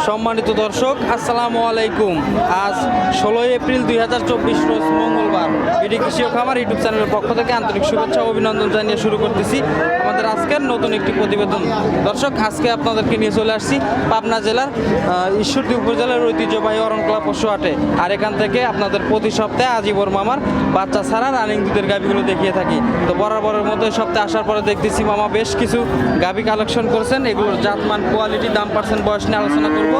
সম্মানিত দর্শক, আসসালামু আলাইকুম। আজ 16 এপ্রিল 2024 রোজ মঙ্গলবার। বিডি কৃষি ও খামার ইউটিউব চ্যানেলের পক্ষ থেকে আন্তরিক শুভেচ্ছা ও অভিনন্দন জানিয়ে শুরু করতেছি আমাদের আজকের নতুন একটি প্রতিবেদন। দর্শক, আজকে আপনাদেরকে নিয়ে চলে আসছি পাবনা জেলার ঈশ্বরদী উপজেলার ঐতিহ্যবাহী অরণকলা পশু হাটে। আর এখান থেকে আপনাদের প্রতি সপ্তাহে আজিবর মামার বাচ্চা ছাড়া রানিং দুধের গাভীগুলো দেখিয়ে থাকি। তো বরাবরের মতো সপ্তাহে আসার পরে দেখতেছি মামা বেশ কিছু গাভী কালেকশন করছেন। এগুলোর জাতমান, কোয়ালিটি, দাম, পার্সেন্ট, বয়স নিয়ে আলোচনা করবো।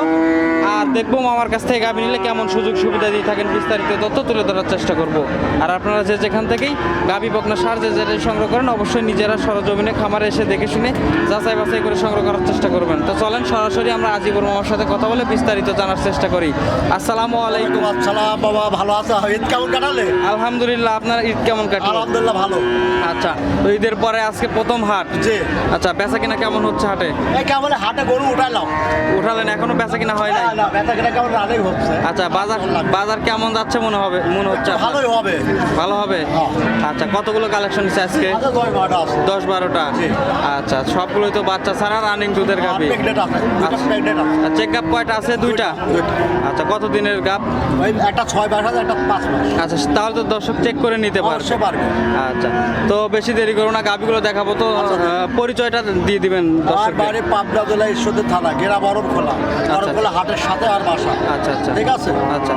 আর দেখবো মামার কাছ থেকে গাভী নিলে কেমন সুযোগ সুবিধা দিয়ে থাকেন, বিস্তারিত তথ্য তুলে ধরার চেষ্টা করব। আর আপনারা যে যেখান থেকেই গাভী বকনা সার যে যেটাই সংগ্রহ করেন, অবশ্যই নিজেরা সরজমিনে খামারে এসে দেখে শুনে যাচাই বাছাই করে সংগ্রহ করার চেষ্টা করবেন। তো চলেন সরাসরি আমরা আজিবর মামার সাথে কথা বলে বিস্তারিত জানার চেষ্টা করি। আসসালামু আলাইকুম। আসসালাম বাবা, ভালো আছো? ঈদ কেমন কাটালে? আলহামদুলিল্লাহ। আপনার ঈদ কেমন কাটলো? আলহামদুলিল্লাহ ভালো। আচ্ছা, তো ঈদের পরে আজকে প্রথম হাট। জি। আচ্ছা, বেচা কিনা কেমন হচ্ছে হাটে? এই কেমন হাটে গরু উঠাইলাম। উঠালেন, এখনো বেচা কিনা হয় নাই? না, বেচা কিনা কেমন রানিং হচ্ছে। আচ্ছা, বাজার কেমন যাচ্ছে মনে হচ্ছে আপনার? ভালোই হবে। ভালো হবে। হ্যাঁ। আচ্ছা, কতগুলো কালেকশন হচ্ছে আজকে? আচ্ছা, 10-12টা আছে। 10-12টা। জি। আচ্ছা, সবগুলোই তো বাচ্চা ছাড়া রানিং দুধের গাভী। প্রেগনেন্ট আছে, দুটো প্রেগনেন্ট আছে। চেক আপ কয়টা আছে? দুইটা। আচ্ছা, কত দিনের গাভ? ওই একটা 6 মাস, একটা 5 মাস। আচ্ছা, তাহলে তো দর্শক চেক করে নিতে পারবে। অবশ্যই পারবে। আচ্ছা, তো বেশি দেরি করো না, গাভীগুলো দেখাবো। তো পরিচয়টা দিয়ে দিবেন আর দর্শকদের। বাড়ি পাবনা জেলা ঈশ্বরদী থানা, গেরা বরফখোলা। বরফখোলা হাটের সাথে আর বাসা। আচ্ছা আচ্ছা, ঠিক আছে। আচ্ছা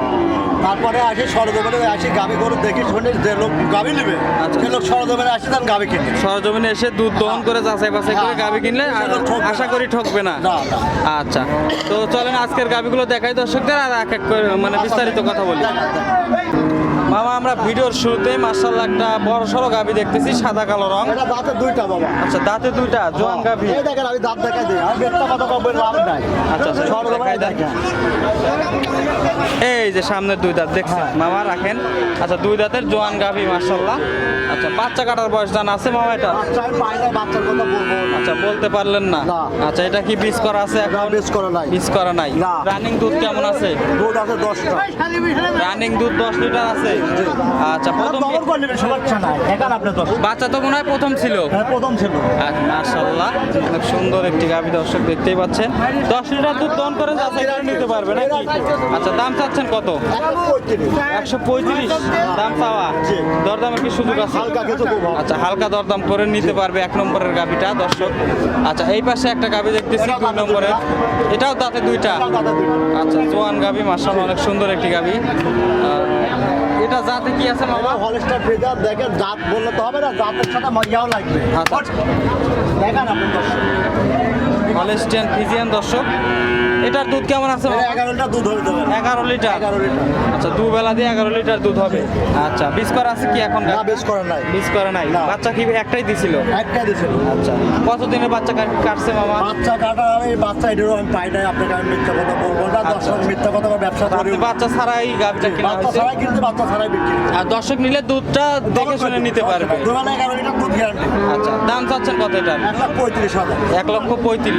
তারপরে আসি সরজমিনে, আসি গাভী গরু দেখি শুনি, যে লোক গাভী নেবে আচ্ছা। সে লোক সরজমিনে আসি, তার গাভী কিনে। সরজমিনে এসে দুধ দহন করে যাচাই বাছাই করে গাভী কিনলে আর আশা করি ঠকবে না। না, না। আচ্ছা, তো চলেন আজকের গাভীগুলো দেখাই দর্শকদের, আর এক এক করে মানে বিস্তারিত কথা বলি। মামা, আমরা ভিডিওর শুরুতেই মাশাআল্লাহ একটা বড় সড়ো গাভী দেখতেছি, সাদা কালো রং। এটা দাঁতে দুইটা বাবা। আচ্ছা, দাঁতে দুইটা, জোয়ান গাভী। এই দেখেন, আমি দাঁত দেখাই দিই। আমি একটা কথা বলবো, লাভ নাই। আচ্ছা আচ্ছা, সরজমিনে দেখেন। এই যে সামনের দুই দাঁত দেখছেন মামা, রাখেন। আচ্ছা, দুই দাঁতের জোয়ান গাভী মাশাআল্লাহ। আচ্ছা, বাচ্চা কাটার বয়স জানা আছে মামা এটা? বাচ্চা আমি পাই না, বাচ্চার কথা বলবো না। আচ্ছা, বলতে পারলেন না? না। আচ্ছা, এটা কি বীজ করা আছে এখন? বেশ করে নাই। বীজ করা নাই। না। রানিং দুধ কেমন আছে? দুধ আছে 10টা। রানিং দুধ 10 লিটার আছে। আচ্ছা, প্রথম দমন করে নেবেন, সমস্যা নাই। এখানে আপনি 10। বাচ্চা তো মনে হয় প্রথম ছিল। হ্যাঁ, প্রথম ছিল। মাশাআল্লাহ, অনেক সুন্দর একটি গাভী দর্শক দেখতেই পাচ্ছেন। 10 লিটার দুধ দহন করে যাচাই করে নিতে পারবে নাকি? আচ্ছা, দাম চাচ্ছেন কত? 135 দাম চাওয়া। জি। দরদামের কি সুযোগ আছে? হালকা কিছু কম হবে। আচ্ছা, হালকা দরদাম করে নিতে পারবে 1 নম্বরের গাভীটা দর্শক। আচ্ছা, এই পাশে একটা গাভী দেখতেছি 2 নম্বরের, এটাও দাঁতে দুইটা। দাদা দুইটা। আচ্ছা, জোয়ান গাভী মাশাআল্লাহ, অনেক সুন্দর একটি গাভী। এটা জাতে কি আছে মামা? হলস্টার ফ্রিজার দেখেন, দাঁত বললে তো হবে না, দাঁতের সাথে মজাও লাগবে। আচ্ছা। দেখেন আপনি 10। হলস্টিয়ান ফ্রিজিয়ান দর্শক। এটার দুধ কেমন আছে মামা? 11টা দুধ হয়ে যাবে। 11 লিটার। 11 লিটার। আচ্ছা, দুবেলা দিয়ে 11 লিটার দুধ হবে। আচ্ছা, বীজ করা আছে কি এখন? না, বেশ করে নাই। বীজ করা নাই। না। বাচ্চা কি একটাই দিছিল? একটা দিছিল। আচ্ছা, কতদিনের বাচ্চা কাটছে মামা? বাচ্চা কাটা, আমি বাচ্চা এটারও আমি পাই নাই। আপনাকে আমি মিথ্যা কথা বলবো না। দর্শক মিথ্যা কথা বা ব্যবসা করি। আপনি বাচ্চা ছাড়াই গাভীটা কিনা বাচ্চা হয়েছে? ছাড়াই কিনতে, বাচ্চা ছাড়াই বিক্রি। আর দর্শক নিলে দুধটা দেখে শুনে নিতে পারবে। দুবেলা 11 লিটার দুধ গ্যারান্টি। আচ্ছা, দাম চাচ্ছেন কত এটার? 1,35,000। 1,35,000।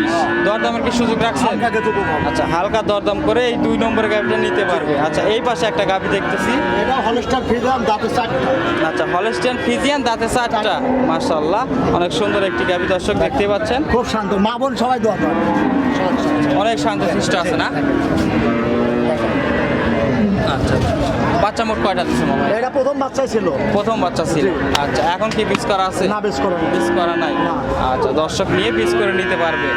দরদামের কি সুযোগ রাখছেন? হালকা কিছু কম হবে। আচ্ছা, হালকা দরদাম করে এই 2 নম্বরের গাভীটা নিতে পারবে। আচ্ছা, এই পাশে একটা গাভী দেখতেছি। এটা হলস্টার ফ্রিজার, দাঁতে 4টা। আচ্ছা, হলস্টিয়ান ফ্রিজিয়ান, দাঁতে 4টা। মাশাআল্লাহ, অনেক সুন্দর একটি গাভী দর্শক দেখতেই পাচ্ছেন। খুব শান্ত, মা বোন সবাই দোয়া করে। অনেক শান্তশিষ্ট আছে না? আচ্ছা, বাচ্চা মোট কয়টা দিচ্ছে মামা? এটা প্রথম বাচ্চাই ছিল। প্রথম বাচ্চা ছিল। জি। আচ্ছা, এখন কি বীজ করা আছে? না, বেশ করে নাই। বীজ করা নাই। না। আচ্ছা, দর্শক নিয়ে বীজ করে নিতে পারবে।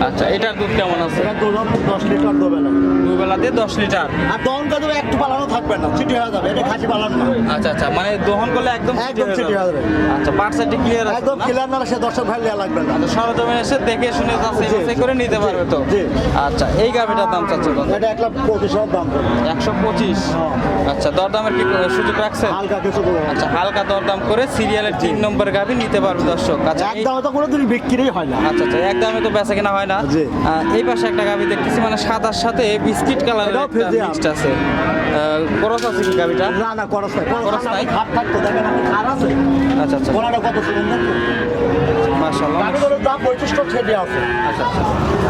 আচ্ছা, এটার দুধ কেমন আছে? এটা দুধ 10 লিটার দুবেলা। দুবেলা দিয়ে 10 লিটার। আর দহন কাজে একটু পালানো থাকবে না, চিটি হয়ে যাবে। এটা খাসি পালান না। আচ্ছা আচ্ছা, মানে দহন করলে একদম একদম চিটি হয়ে যাবে। আচ্ছা, পার্সেন্টটি ক্লিয়ার আছে? একদম ক্লিয়ার না, সে 10 ভাই লিয়া লাগবে না। আচ্ছা, সরজমিনে এসে দেখে শুনে যাচাই জি। বাছাই করে নিতে পারবে তো? জি। আচ্ছা, এই গাভীটার দাম চাচ্ছে কত? এটা 1,25,000 দাম পড়বে। 125। হ্যাঁ। আচ্ছা, দরদামের কি সুযোগ রাখছেন? হালকা কিছু কম হবে। আচ্ছা, হালকা দরদাম করে সিরিয়ালের 3 নম্বর গাভী নিতে পারবে দর্শক। আচ্ছা, একদম তো কোনোদিন বিক্রি হয় না। আচ্ছা আচ্ছা, একদমই তো বেচা কেনা হয় না। জি। এই পাশে একটা গাভী দেখতেছি, মানে সাদার সাথে বিস্কিট কালারের এটাও একটা ফ্রিজিয়ান। মিক্সড আছে। খরচ আছে কি গাভীটা? না না, খরচ নাই। খরচ নাই? খাট থাকতো, দেখেন আপনি খাট আছে। আচ্ছা আচ্ছা, কোনাটা কত সুন্দর। মাশাআল্লাহ। গাড়ি করে দাম 25 ছেড়ে আছে। আচ্ছা আচ্ছা,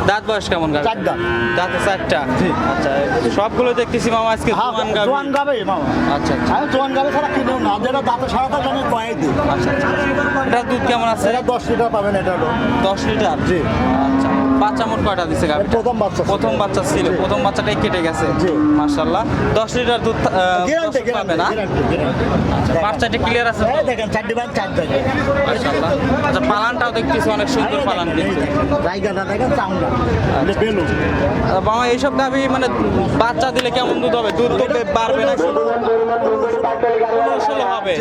দাঁত বয়স কেমন গাভী? 4 দাঁত। দাঁতে 4টা। জি। আচ্ছা, সবগুলো দেখতেছি মামা আজকে জোয়ান গাভী। জোয়ান গাবে মামা। আচ্ছা আচ্ছা, আমি জোয়ান গাবে ছাড়া কিনেও না, যেটা দাঁতে সারাটা জানি কয়ে দিই। আচ্ছা আচ্ছা। এটার দুধ কেমন আছে? এটা 10 লিটার পাবেন। এটা 10 লিটার। জি। আচ্ছা, বাচ্চা মোট কয়টা দিছে গাভী? প্রথম বাচ্চা ছিল। প্রথম বাচ্চা ছিল, প্রথম বাচ্চাটাই কেটে গেছে। জি। মাশাআল্লাহ 10 লিটার দুধ গ্যারান্টি দর্শক পাবে না? বাচ্চাটি ক্লিয়ার আছে তো? দেখেন 4 ডিবান 4 জায়গায় মাশাআল্লাহ। আচ্ছা পালানটাও দেখতেছি অনেক সুন্দর পালান কিন্তু। জায়গাটা দেখেন চামড়া এটা বেলুন মামা এইসব গাভী মানে বাচ্চা দিলে কেমন দুধ হবে? দুধ তো বাড়বে না, 16 হবে।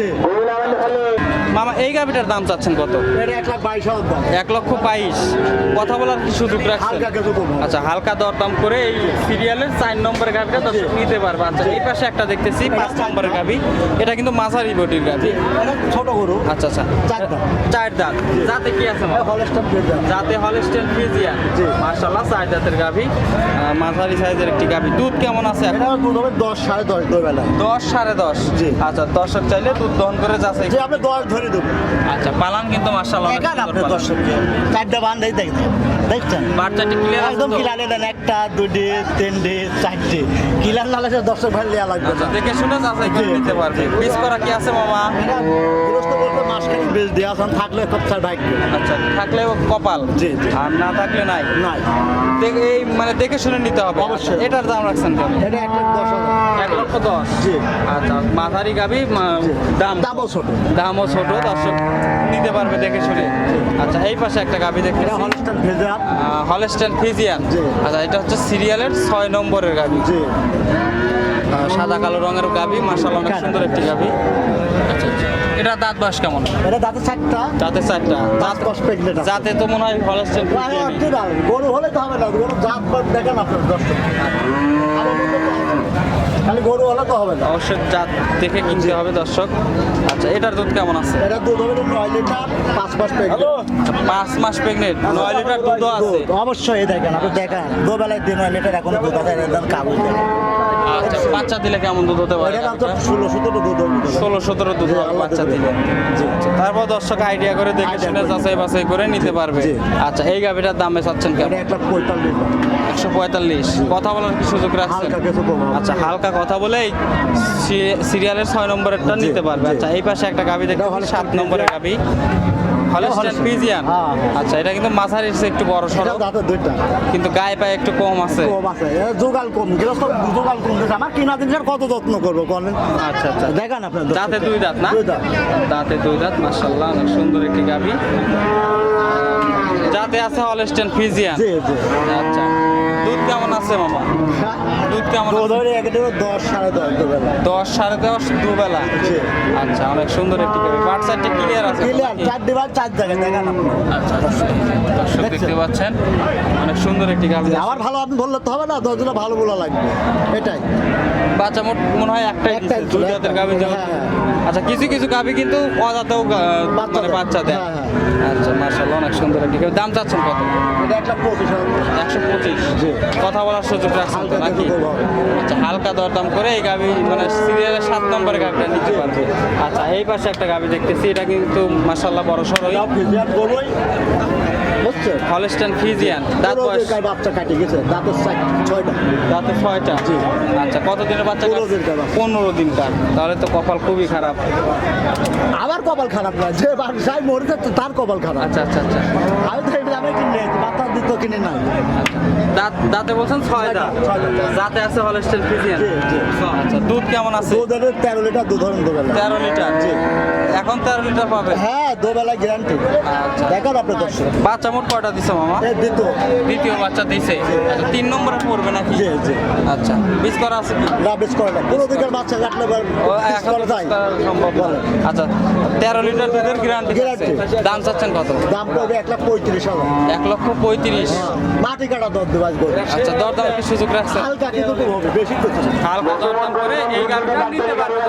মামা এই গাভীটার দাম চাচ্ছেন কত? এটা 1,22,000 দাম 1,22,000। কথা বলার কি সুযোগ রাখছেন? হালকা কিছু কম আচ্ছা হালকা দরদাম করে এই সিরিয়ালের 4 নম্বরের গাভীটা দর্শক নিতে পারবে। আচ্ছা এই পাশে একটা দেখতেছি 5 নম্বরের গাভী, এটা কিন্তু মাঝারি বডির গাভী। এটা ছোট গরু আচ্ছা আচ্ছা 4 দাম 4 দাঁত। যাতে কি আছে মামা? হলস্টাইন ফ্রিজিয়ান যাতে হলস্টেইন ফ্রিজিয়ান। জি। মাশাআল্লাহ 4 দাঁতের গাভী, মাঝারি সাইজের একটি গাভী। দুধ কেমন আছে এখন? এটা দুধ হবে 10 10.5 দুই বেলা 10 10.5। জি। আচ্ছা দর্শক চাইলে দুধ দহন করে যাচাই। যে আপনি 10 ধরে দেবেন আচ্ছা পালান কিন্তু মাশাআল্লাহ অনেক এখানে আপনি সুন্দর পালান। 10 চারটা বান্ধে দেখছেন বাচ্চাটি ক্লিয়ার আছে একদম তো? কিলালে দেন 1টা 2টি 3টি 4টি কিলার নালে 10 ভাই লিয়া লাগবে আচ্ছা দেখে শুনে যাচাই করে জি। নিতে পারবে। পিস করা কি আছে মামা? এটা গৃহস্থ বলতে মাসখানেক বেচ দেওয়া আছেন থাকলে খুব চার ভাগ্য আচ্ছা থাকলে কপাল, জি, জি। আর না থাকলে নাই। নাই এই মানে দেখে শুনে নিতে হবে। অবশ্যই। এটার দাম রাখছেন কেন? এটা 1,10,000 1,10,000। জি। আচ্ছা মাঝারি গাভী, দাম দামও ছোট দামও ছোট, দর্শক নিতে পারবে দেখে শুনে। আচ্ছা এই পাশে একটা গাভী এটা দেখতেছি হলস্টাইন ফ্রিজিয়ান হলস্টেইন ফ্রিজিয়ান। জি। আচ্ছা এটা হচ্ছে সিরিয়ালের 6 নম্বরের গাভী, জি সাদা কালো রঙের গাভী। মাশাআল্লাহ অনেক সুন্দর একটি গাভী। আচ্ছা আচ্ছা এটা দাঁত বয়স কেমন? এটা দাঁতে 4টা দাঁতে 4টা। 5 প্রেগনেন্ট আছে যাতে তো মনে হয় হলস্টেইন ফ্রিজিয়ান। গরু হলে তো হবে না গরু জাত পাত দেখেন আপনার 10টা খালি গরু হলে তো হবে না অবশ্যই জাত দেখে কিনতে হবে দর্শক। আচ্ছা এটার দুধ কেমন আছে? এটা দুধ হবে 9 লিটার 5 মাস প্রেগনেন্ট 5 মাস প্রেগনেন্ট, 9 লিটার দুধও আছে। অবশ্যই দেখেন আপনি দেখেন দুবেলায় 9 লিটার এখন দুধ আছে এর কাগজ দেখেন আচ্ছা বাচ্চা দিলে কেমন দুধ হতে পারে? এটা দাম তো 16-17 দুধ হবে 16-17 দুধ জি, হবে আল্লাহ বাচ্চা দিলে। দিলে। জি তারপর দর্শক আইডিয়া করে দেখে আইডিয়া শুনে করে। যাচাই বাছাই করে নিতে পারবে। জি। আচ্ছা এই গাভিটার দামে চাচ্ছেন কেমন? এটা 1,45 145। কথা বলার কি সুযোগ রাখছেন? হালকা কিছু কম হবে। আচ্ছা হালকা কথা বলে এই সিরিয়ালের 6 নম্বরেরটা জি, নিতে পারবে। জি। আচ্ছা এই পাশে একটা গাভি দেখতে এটা হলো 7 নম্বরের গাভি, হলস্টেইন হলস্টেইন। ফ্রিজিয়ান। হ্যাঁ। আচ্ছা এটা কিন্তু মাঝারির চেয়ে একটু বড় সড়ো, এটা দাঁতে 2টা কিন্তু গায়ে পায়ে একটু কম আছে। কম আছে এটা জোগাল কম গৃহস্থ জোগাল কম দিয়েছে আমার কিনা জিনিসের কত যত্ন করবো বলেন আচ্ছা আচ্ছা দেখেন আপনার দাঁতে 2 দাঁত না? 2 দাঁত দাঁতে 2 দাঁত। মাশাআল্লাহ অনেক সুন্দর একটি গাভি। যাতে আছে হলস্টেইন ফ্রিজিয়ান। জি জি আচ্ছা দুধ কেমন আছে মামা? দুধ কেমন আছে? দুধ হবে 10 10.5 দুবেলা 10 10.5 দুবেলা। জি আচ্ছা অনেক সুন্দর একটি গাভি। বাচ্চাটি ক্লিয়ার আছে তো ক্লিয়ার নাকি? 4 ডিবার 4 জায়গায় দেখেন আপনি আচ্ছা আচ্ছা। দর্শক দেখতে পাচ্ছেন অনেক সুন্দর একটি গাভি। আমার ভালো আপনি বললে তো হবে না 10 জনের ভালো বলা লাগবে এটাই বাচ্চা মোট মনে হয় একটাই একটাই দিছে, ছিল, 2 জাতের গাভি যেমন। হ্যাঁ, হ্যাঁ। আচ্ছা কিছু কিছু গাভি কিন্তু অজাতেও বাচ্চা মানে দেয়। বাচ্চা দেয়। হ্যাঁ, আচ্ছা মাশাআল্লাহ অনেক সুন্দর একটি গাভি। দাম চাচ্ছেন কত? এটা 1,25,000 125। জি। কথা বলার সুযোগ রাখছেন তো হালকা নাকি? কিছু দেবো। আচ্ছা হালকা দরদাম করে এই গাভি মানে সিরিয়ালের 7 নম্বরের গাভিটা নিতে পারবে। আচ্ছা এই পাশে একটা গাভি দেখতেছি, এটা কিন্তু মাশাআল্লাহ বড় সরই, এটা ফিজিয়ান গরুই বুঝছেন হলস্টেইন ফ্রিজিয়ান। দাঁত পুরো বয়স গায়ে বাচ্চা কাটে গেছে দাঁতের 6টা দাঁতে 6টা। জি। আচ্ছা কত দিনের বাচ্চা? 15 দিনকার বাচ্চা। 15 দিনকার। তাহলে তো কপাল খুবই খারাপ। আমার কপাল খারাপ না যে ব্যবসায় মরেছে তো তার কপাল খারাপ আচ্ছা আচ্ছা আচ্ছা আমি তো এটা আমি কিনে বাচ্চা দিত কিনে নাই আচ্ছা। দাঁতে বলছেন 6 দাঁত। 6 দাঁত। দাঁতে আছে হলস্টেইন ফ্রিজিয়ান। জি, জি। আচ্ছা দুধ কেমন আছে? দুধের 13 লিটার দুধ ধরেন দুবেলা 13 লিটার। জি। এখন 13 লিটার পাবে। হ্যাঁ দুবেলা গ্যারান্টি আচ্ছা দেখেন আপনি দর্শক বাচ্চা মোট কয়টা দিছে মামা? এই দিত দ্বিতীয় বাচ্চা দিছে। আচ্ছা 3 নম্বরে পড়বে নাকি? জি জি আচ্ছা বীজ করা আছে কি? না বেশ করে না পুরো দিকের বাচ্চা কাটলে ও এখন করে যায় তো সম্ভব না। বলেন। আচ্ছা 13 লিটার দুধের গ্যারান্টি আছে। Guarantee। দাম চাচ্ছেন কত? দাম পড়বে 1,35,000 1,35,000। মাটি কাটা দর দেবাজ করে আচ্ছা দরদাম কি সুযোগ রাখছেন? হালকা কিন্তু কম হবে বেশি কিছু না। হালকা দরদাম করে এই গাভিটা নিতে পারবে।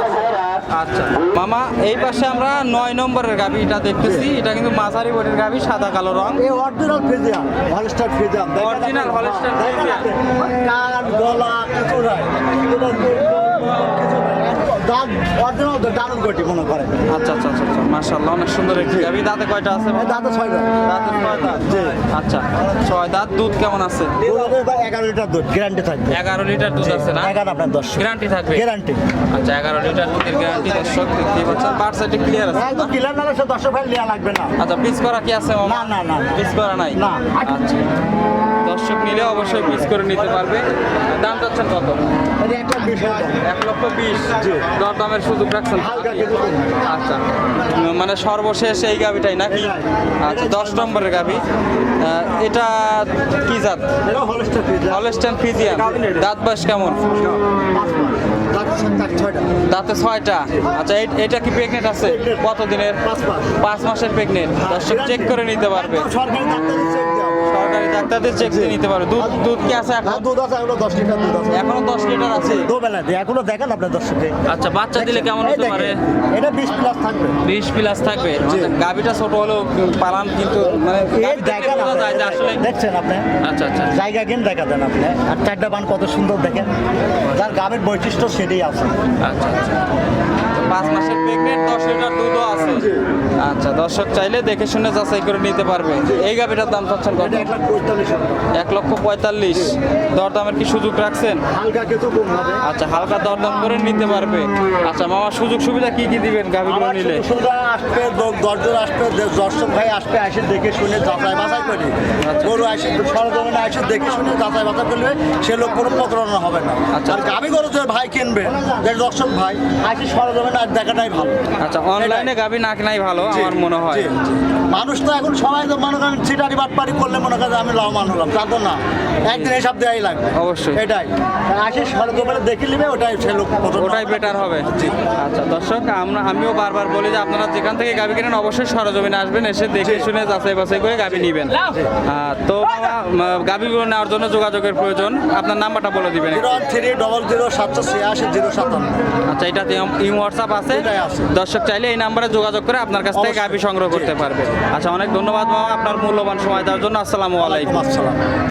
আচ্ছা মামা এই পাশে আমরা 9 নম্বরের গাভিটা দেখতেছি, এটা কিন্তু মাঝারি বডির গাভি, সাদা কালো রং। এই original Friesian Holstein Friesian Original Holstein Friesian। কান গলা কিছু নাই কোনো কিছু নাই দাঁত অরিজিনাল দারুণ কোটি মনে করেন। আচ্ছা আচ্ছা আচ্ছা আচ্ছা, মাশাআল্লাহ, অনেক সুন্দর একটি গাভী। দাঁতে কয়টা আছে ভাই? দাঁতে 6 দাঁত। দাঁতে 6 দাঁত। জি। আচ্ছা, 6 দাঁত। দুধ কেমন আছে? দুধের ভাই 11 লিটার দুধ গ্যারান্টি থাকবে। 11 লিটার দুধ আছে না? 11 আপনার 10 গ্যারান্টি থাকবে? গ্যারান্টি। আচ্ছা, 11 লিটার দুধের গ্যারান্টি। দর্শক দেখতেই পাচ্ছেন, বার সাইডে ক্লিয়ার আছে। একদম ক্লিয়ার না হলে সে 10 ভাই নেওয়া লাগবে না। আচ্ছা, পিস করা কি আছে মামা? না না না না। পিস করা নাই? না। আচ্ছা, দর্শক নিলে অবশ্যই পিস করে নিতে পারবে। দাম চাচ্ছেন কত? এটা একটা বিষয়। 1,20,000। জি। দরদামের সুযোগ রাখছেন? হালকা কিছু কম। আচ্ছা, মানে সর্বশেষ এই গাভিটাই নাকি? এটাই। আচ্ছা, 10 নম্বরের গাভি। এটা কি জাত? এটা হলস্টার ফ্রিজ। Holstein Friesian. দাঁত বয়স কেমন? দাঁত 6টা। দাঁতে 6টা। আচ্ছা, এটা কি প্রেগনেন্ট আছে? কত দিনের? 5 মাস। 5 মাসের প্রেগনেন্ট। দর্শক চেক করে নিতে পারবে। একদম সরকারি ডাক্তার চেক দাও। সরকারি ডাক্তারদের চেক দিয়ে নিতে পারবে। দুধ কি আছে এখন? আর দুধ আছে এগুলো 10 লিটার দুধ আছে। এখনো 10 লিটার আছে। দুবেলা দিয়ে এগুলো দেখেন আপনার দর্শকে। আচ্ছা, বাচ্চা দিলে কেমন এই হতে দেখেন, পারে? এটা 20 প্লাস থাকবে। 20 প্লাস থাকবে। গাভিটা ছোট হলেও পালান, কিন্তু মানে এই গাভী দেখলে দেখেন বোঝা যায় যে আসলে। দেখছেন আপনি আচ্ছা আচ্ছা জায়গা কেন দেখা দেন আপনি আর 4টা বান কত সুন্দর দেখেন যার গাবের বৈশিষ্ট্য সেটাই আছে। আচ্ছা আচ্ছা। 5 মাসের প্রেগনেন্ট, 10 লিটার দুধও আছে। আচ্ছা, দর্শক চাইলে দেখে শুনে যাচাই করে নিতে পারবে। এই গাভিটার দাম চাচ্ছেন কত? এটা 1,45,000 1,45,000। দরদামের কি সুযোগ রাখছেন? হালকা কিছু কম হবে। আচ্ছা, হালকা দরদাম করে নিতে পারবে। আচ্ছা মামা, সুযোগ সুবিধা কি কি দিবেন গাভিগুলো আমার নিলে? সুন্দর আসবে, দর্জন আসবে, দর্শক ভাই আসবে, আসে দেখে শুনে যাচাই বাছাই করি। গরু আসে সরজমিনে আসে দেখে শুনে যাচাই বাছাই করলে সে লোক কোনো প্রতারণা হবে না। আচ্ছা। আর গাভী গরু যে ভাই কিনবে, যে দর্শক ভাই আসে সরজমিনে আর দেখাটাই ভালো। আচ্ছা, অনলাইনে গাভি না কেনাই ভালো আমার মনে হয়। জি, জি। মানুষ তো এখন সবাই তো মনে করেন চিটারি বাটপারি করলে মনে করেন আমি লাভবান হলাম, তা তো না। একদিন হিসাব দেওয়াই লাগবে। অবশ্যই। এটাই আসে সরজমিনে দেখে নিবে, ওটাই সে লোক প্রতারণা ওটাই হবে না। বেটার হবে। জি। আচ্ছা দর্শক, আমিও বারবার বলি যে আপনারা যেখান থেকে গাভি কেনেন অবশ্যই সরজমিনে আসবেন, এসে দেখে শুনে যাচাই বাছাই করে গাভি নেবেন। তো গাভিগুলো নেওয়ার জন্য যোগাযোগের প্রয়োজন। আপনার নাম্বারটা বলে দিবেন। 01300077057। আচ্ছা, এটাতে ইমো হোয়াটসঅ্যাপ আছে? এটাই আছে। দর্শক চাইলে এই নাম্বারে যোগাযোগ করে আপনার কাছ থেকে অবশ্যই। গাভি সংগ্রহ করতে পারবে। আচ্ছা, অনেক ধন্যবাদ মামা আপনার মূল্যবান সময় দেওয়ার জন্য। আসসালামু আলাইকুম। আসসালাম।